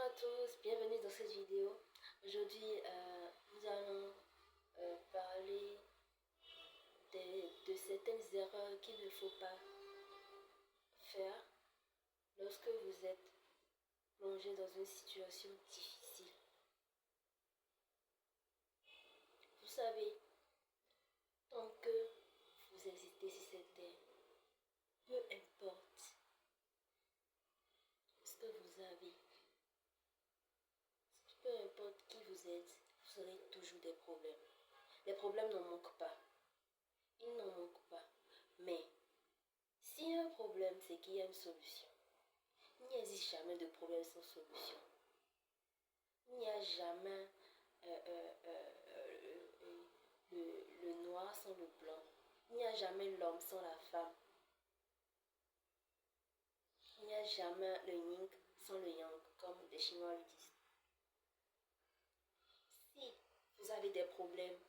à tous, bienvenue dans cette vidéo. Aujourd'hui, nous allons parler de certaines erreurs qu'il ne faut pas faire lorsque vous êtes plongé dans une situation difficile. Vous savez, tant que vous existez sur cette terre, peu importe ce que vous avez, peu importe qui vous êtes, vous aurez toujours des problèmes. Les problèmes n'en manquent pas. Ils n'en manquent pas. Mais s'il y a un problème, c'est qu'il y a une solution. Il n'y existe jamais de problème sans solution. Il n'y a jamais le noir sans le blanc. Il n'y a jamais l'homme sans la femme. Il n'y a jamais le yin sans le yang, comme les Chinois le disent. Si vous avez des problèmes,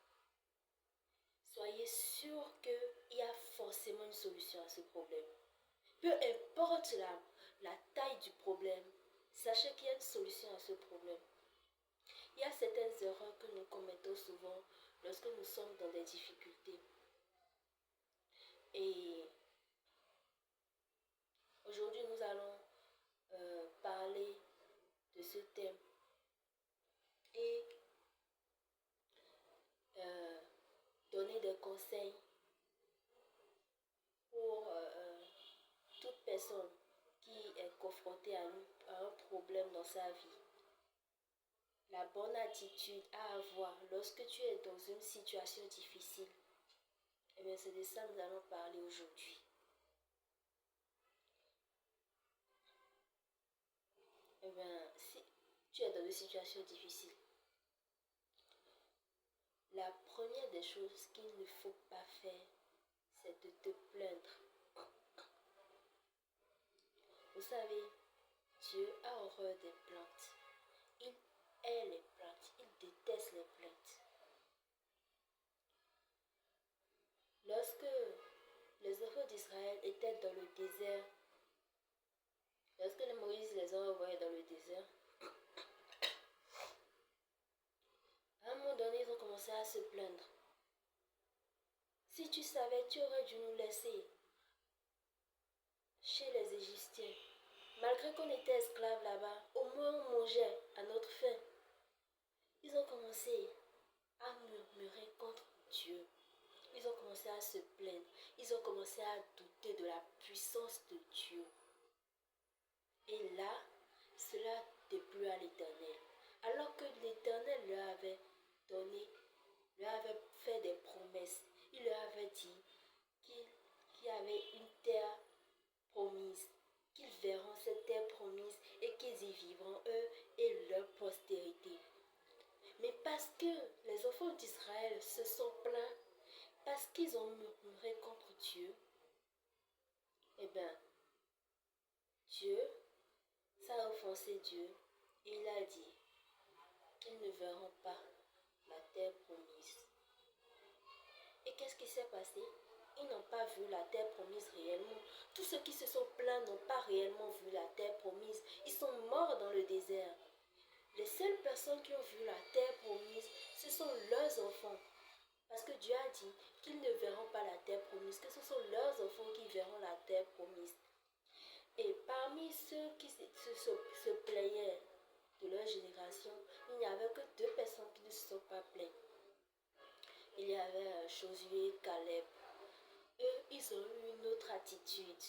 soyez sûr qu'il y a forcément une solution à ce problème. Peu importe la taille du problème, sachez qu'il y a une solution à ce problème. Il y a certaines erreurs que nous commettons souvent lorsque nous sommes dans des difficultés. Et aujourd'hui, nous allons parler de ce thème et donner des conseils pour toute personne qui est confrontée à un problème dans sa vie. La bonne attitude à avoir lorsque tu es dans une situation difficile. Et bien c'est de ça que nous allons parler aujourd'hui. Et bien si tu es dans une situation difficile, la première des choses qu'il ne faut pas faire, c'est de te plaindre. Vous savez, Dieu a horreur des plaintes. Il hait les plaintes. Il déteste les plaintes. Lorsque les enfants d'Israël étaient dans le désert, lorsque Moïse les a envoyés dans le désert, à un moment donné, ils ont commencé à se plaindre. Si tu savais, tu aurais dû nous laisser chez les Égyptiens. Malgré qu'on était esclaves là-bas, au moins on mangeait à notre faim. Ils ont commencé à murmurer contre Dieu. Ils ont commencé à se plaindre. Ils ont commencé à douter de la puissance de Dieu. Et là, cela déplut à l'Éternel. Alors que l'Éternel leur avait donné, leur avait fait des promesses. Il leur avait dit qu'il y avait une terre promise, qu'ils verront cette terre promise et qu'ils y vivront eux et leur postérité. Mais parce que les enfants d'Israël se sont plaints, parce qu'ils ont murmuré contre Dieu, eh bien, Dieu, ça a offensé Dieu et il a dit qu'ils ne verront pas la terre promise. Et qu'est-ce qui s'est passé? Ils n'ont pas vu la terre promise réellement. Tous ceux qui se sont plaints n'ont pas réellement vu la terre promise. Ils sont morts dans le désert. Les seules personnes qui ont vu la terre promise, ce sont leurs enfants. Parce que Dieu a dit qu'ils ne verront pas la terre promise, que ce sont leurs enfants qui verront la terre promise. Et parmi ceux qui se plaignaient de leur génération, il n'y avait que 2 personnes qui ne se sont pas plaintes. Il y avait Josué et Caleb. Eux, ils ont eu une autre attitude.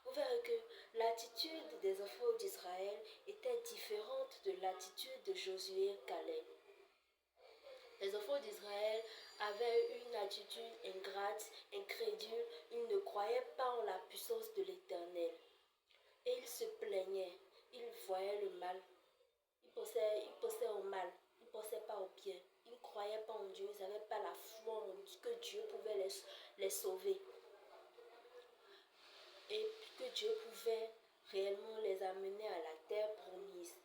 Vous verrez que l'attitude des enfants d'Israël était différente de l'attitude de Josué et Caleb. Les enfants d'Israël avaient une attitude ingrate, incrédule. Ils ne croyaient pas en la puissance de l'Éternel. Et ils se plaignaient. Ils voyaient le mal. Ils pensaient au mal. Ils ne pensaient pas au bien. Ils ne croyaient pas en Dieu. Ils n'avaient pas la foi en que Dieu pouvait les sauver. Et que Dieu pouvait réellement les amener à la terre promise.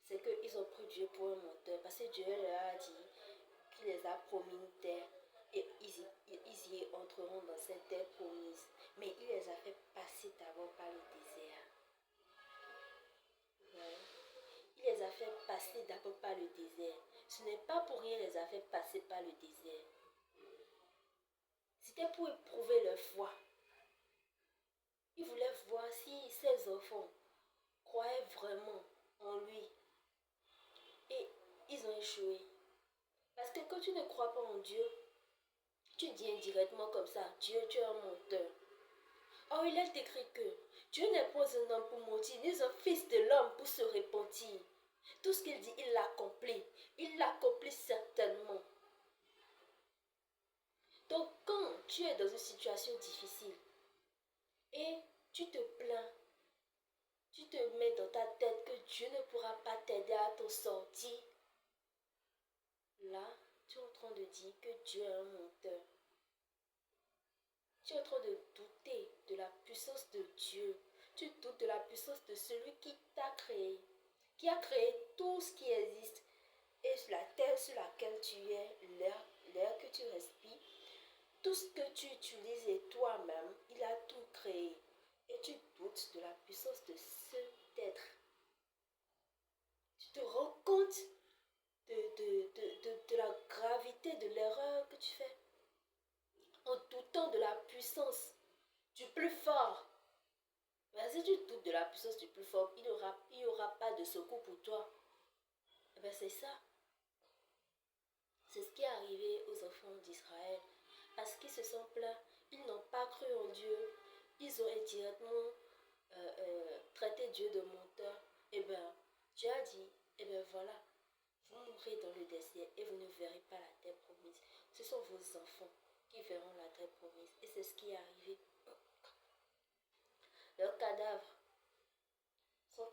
C'est qu'ils ont pris Dieu pour un menteur. Parce que Dieu leur a dit qu'il les a promis une terre. Et ils y entreront dans cette terre promise. Mais il les a fait passer d'abord par le désert. Ouais. Il les a fait passer d'abord par le désert. Ce n'est pas pour rien les a fait passer par le désert. C'était pour éprouver leur foi. Il voulait voir si ses enfants croyaient vraiment en lui. Et ils ont échoué. Parce que quand tu ne crois pas en Dieu, tu dis indirectement comme ça, Dieu, tu es un menteur. Or, il est écrit que Dieu n'est pas un homme pour mentir, ni un fils de l'homme pour se repentir. Tout ce qu'il dit, il l'accomplit. Il l'accomplit certainement. Donc, quand tu es dans une situation difficile et tu te plains, tu te mets dans ta tête que Dieu ne pourra pas t'aider à t'en sortir, là, tu es en train de dire que Dieu est un menteur. Tu es en train de douter de la puissance de Dieu. Tu doutes de la puissance de celui qui t'a créé, qui a créé tout ce qui existe. Et sur la terre sur laquelle tu es, l'air que tu respires, tout ce que tu utilises et toi-même, il a tout créé. Et tu doutes de la puissance de cet être. Tu te rends compte de la gravité de l'erreur que tu fais. En doutant de la puissance du plus fort. Mais si tu doutes de la puissance du plus fort, il n'y aura pas de secours pour toi. Et bien c'est ça. C'est ce qui est arrivé aux enfants d'Israël. Parce qu'ils se sont plaints, ils n'ont pas cru en Dieu. Ils ont indirectement traité Dieu de menteur. Et bien, Dieu a dit, et bien voilà, vous mourrez dans le désert et vous ne verrez pas la terre promise. Ce sont vos enfants qui verront la terre promise. Et c'est ce qui est arrivé. Leurs cadavres sont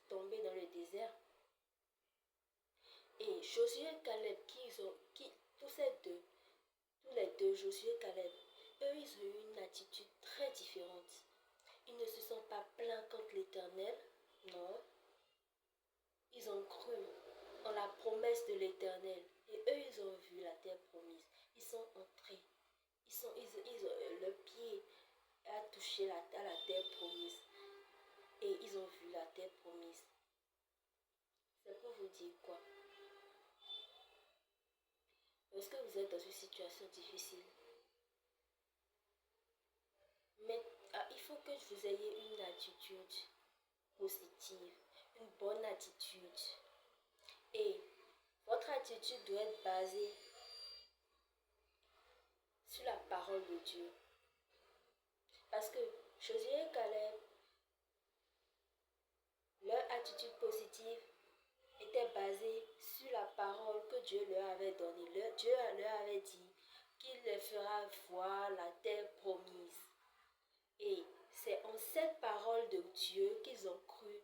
tombés dans le désert. Et Josué et Caleb, tous les deux, Josué et Caleb, eux, ils ont eu une attitude très différente. Ils ne se sont pas plaints contre l'Éternel, non. Ils ont cru en la promesse de l'Éternel. Et eux, ils ont vu la terre promise. Ils sont entrés. Le pied a touché à la terre promise. Et ils ont vu la terre promise. C'est pour vous dire quoi? Est-ce que vous êtes dans une situation difficile? Mais il faut que vous ayez une attitude positive, une bonne attitude. Et votre attitude doit être basée sur la parole de Dieu. Parce que Josué et Caleb, leur attitude positive était basée sur la parole que Dieu leur avait donnée. Dieu leur avait dit qu'il les fera voir la terre promise. Et c'est en cette parole de Dieu qu'ils ont cru.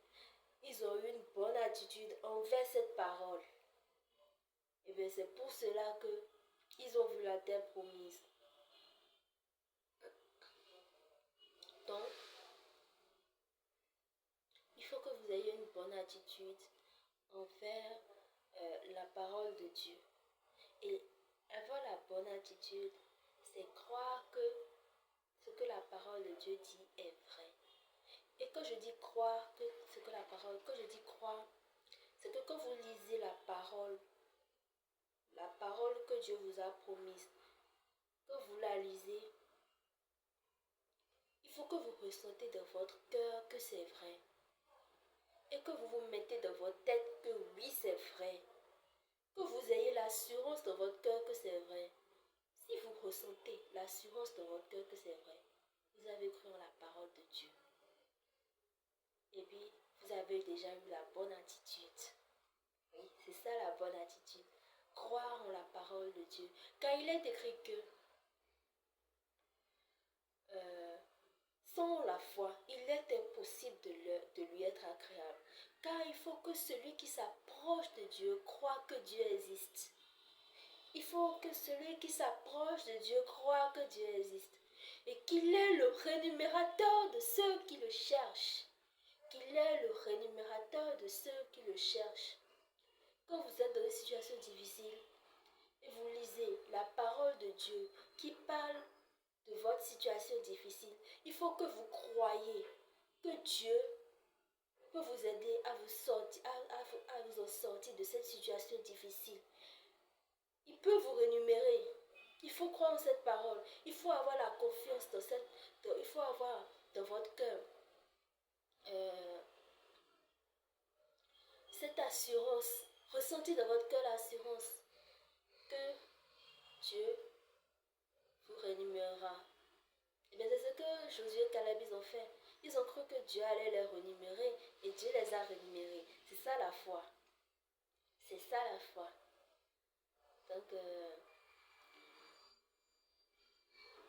Ils ont eu une bonne attitude envers cette parole. Et bien c'est pour cela qu'ils ont vu la terre promise. Donc, il faut que vous ayez une bonne attitude envers la parole de Dieu. Et avoir la bonne attitude, c'est croire que ce que la parole de Dieu dit est vrai. Et quand je dis croire que ce que la parole, quand je dis croire, c'est que quand vous lisez la parole que Dieu vous a promise, quand vous la lisez, il faut que vous ressentez dans votre cœur que c'est vrai. Et que vous vous mettez dans votre tête que oui, c'est vrai. Que vous ayez l'assurance dans votre cœur que c'est vrai. Si vous ressentez l'assurance dans votre cœur que c'est vrai, vous avez cru en la parole de Dieu. Et puis, vous avez déjà eu la bonne attitude. Oui, c'est ça la bonne attitude. Croire en la parole de Dieu. Car il est écrit que sans la foi, il est impossible de lui être agréable. Car il faut que celui qui s'approche de Dieu croit que Dieu existe. Il faut que celui qui s'approche de Dieu croit que Dieu existe. Et qu'il est le rémunérateur de ceux qui le cherchent. Qu'il est le rémunérateur de ceux qui le cherchent. Quand vous êtes dans une situation difficile et vous lisez la parole de Dieu qui parle de votre situation difficile, il faut que vous croyiez que Dieu peut vous aider à vous sortir, à vous faut croire en cette parole. Il faut avoir la confiance dans il faut avoir dans votre cœur cette assurance. Ressentez dans votre cœur l'assurance que Dieu vous rémunérera. Et bien c'est ce que Josué et Caleb ils ont fait. Ils ont cru que Dieu allait les rémunérer et Dieu les a rémunérés. C'est ça la foi. C'est ça la foi. Donc,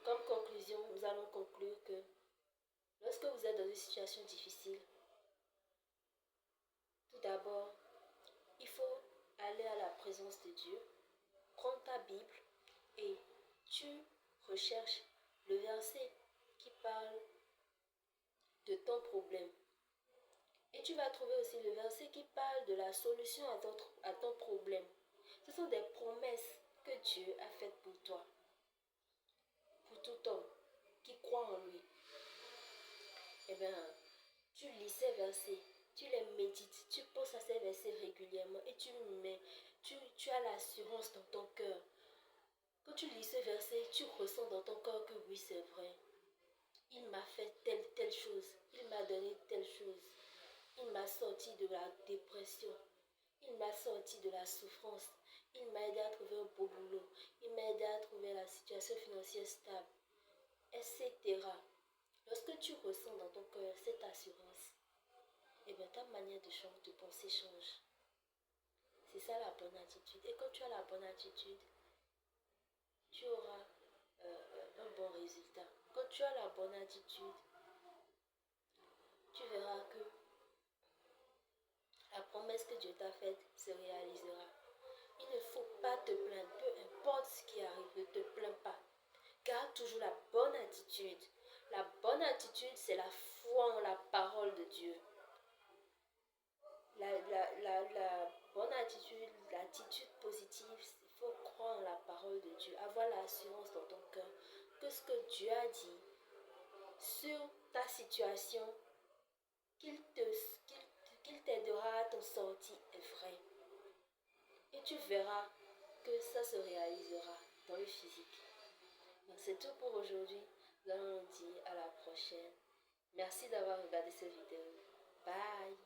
comme conclusion, nous allons conclure que lorsque vous êtes dans une situation difficile, tout d'abord, il faut aller à la présence de Dieu, prendre ta Bible et tu recherches le verset qui parle de ton problème. Et tu vas trouver aussi le verset qui parle de la solution à ton problème. Ce sont des promesses que Dieu a faites pour toi, pour tout homme qui croit en lui. Eh bien, tu lis ces versets, tu les médites, tu penses à ces versets régulièrement et tu as l'assurance dans ton cœur. Quand tu lis ces versets, tu ressens dans ton cœur que oui, c'est vrai. Il m'a fait telle chose, il m'a donné telle chose. Il m'a sorti de la dépression. Il m'a sorti de la souffrance. Il m'a aidé à trouver un beau boulot. Il m'a aidé à trouver la situation financière stable, etc. Lorsque tu ressens dans ton cœur cette assurance, eh bien ta manière de penser change. C'est ça la bonne attitude. Et quand tu as la bonne attitude, tu auras un bon résultat. Quand tu as la bonne attitude, tu verras que la promesse que Dieu t'a faite se réalisera. Il ne faut pas te plaindre, peu importe ce qui arrive, ne te plains pas. Garde toujours la bonne attitude. La bonne attitude, c'est la foi en la parole de Dieu. La bonne attitude, l'attitude positive, il faut croire en la parole de Dieu. Avoir l'assurance dans ton cœur que ce que Dieu a dit sur ta situation, qu'il t'aidera à t'en sortir est vrai. Et tu verras que ça se réalisera dans le physique. Donc c'est tout pour aujourd'hui. Nous allons nous dire à la prochaine. Merci d'avoir regardé cette vidéo. Bye.